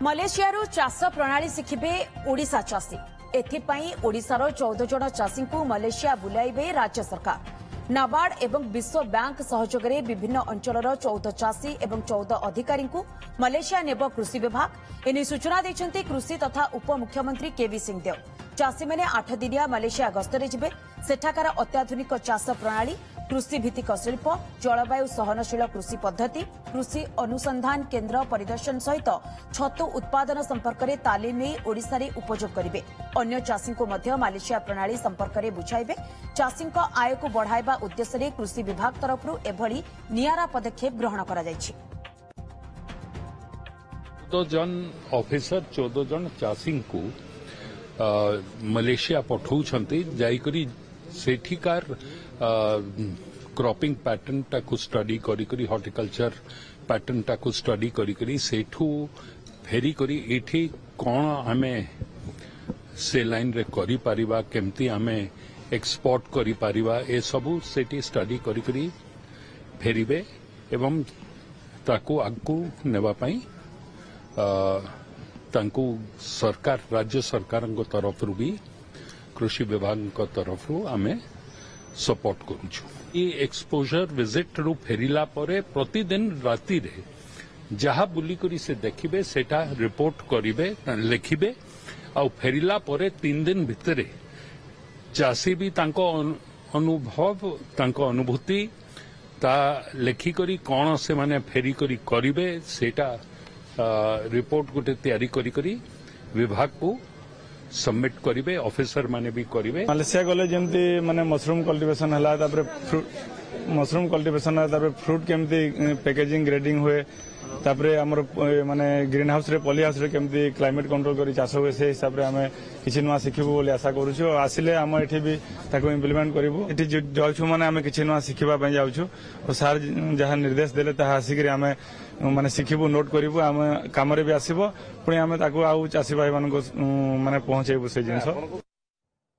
Malaysia चाष प्रणाली शिखिबे ओडिशा चाषी एथिपाई ओडिशार 14 जन चाषी को मलेशिया बुलाइबे राज्य सरकार। नाबार्ड एवं विश्व बैंक सहयोग में विभिन्न अंचलर 14 चाषी एवं 14 अधिकारी को मलेशिया नेब कृषि विभाग। एने सूचना देछन्ते कृषि तथा उपमुख्यमंत्री केवी सिंहदेव। चाषी मैंने 8 दिनिया मलेशिया गस्तरे जिबे। सेठाकार अत्याधुनिक चाष प्रणाली, कृषि भित्तिक शिल्प, जलवायु सहनशील कृषि पद्धति, कृषि अनुसंधान केन्द्र परिदर्शन सहित छतु उत्पादन संपर्क में तालीम नहीं ओडिशा रे उपयोग करेंगे। अन्य चाषी को मध्य मलेशिया प्रणाली संपर्क में बुझाइबे। चाषी आय को बढ़ाइबा उद्देश्य रे कृषि विभाग तरफ एभली नियारा पदक्षेप ग्रहण करा जायछि। 14 जन ऑफिसर 14 जन चाषी को मलेशिया पठाउछन्ति जाइकरी सेठिकार क्रॉपिंग पैटर्न टाकू स्टडी करी हॉर्टिकल्चर पैटर्न टाकू स्टडी करी सेठू फेरी करी एठी कोन आमे से लाइन रे करी परिबा केमती आमे एक्सपोर्ट करी परिबा ए सबु सेठी स्टडी करी फेरिबे एवं ताकू आगू नेबा पई तांकू सरकार राज्य सरकार तरफ भी कृषि विभाग तरफ आमे सपोर्ट करूछु। ये एक्सपोजर विजिट रु फेरिला परे प्रतिदिन राति रे जहा बुली करी से देखिबे सेटा रिपोर्ट करिवे लिखिबे आ फेरिला परे 3 दिन भितरे चाषी भी तांको अनुभव तांको अनुभूति ता लेखि करी कोन से माने फेरी करी करिवे सेटा रिपोर्ट गुटे तैयारी करी विभाग को सबमिट करिवे। ऑफिसर माने भी करिवे। मलेशिया गले जेमती माने मशरूम कल्टीवेशन हला तापर मशरूम कल्टीवेशन तापर फ्रूट केमती पैकेजिंग ग्रेडिंग हुए तापर हमर माने ग्रीन हाउस रे पॉली हाउस रे केमती क्लाइमेट कंट्रोल करी चाष हुए से हिसाब रे हमें किछि नुवा सिखिबो बोली आशा करूछु। आसिले हम एठी भी ताको इंप्लीमेंट करबो। एठी जाउछु माने हमें किछि नुवा सिखिबा पय जाउछु और सर जहा निर्देश देले ता आसिकरी हमें माने सिखिबो नोट करिबो हम काम रे भी आसीबो पुणी हमें ताको आउ चासी भाई मानको माने पहुंचेबो से जिंस।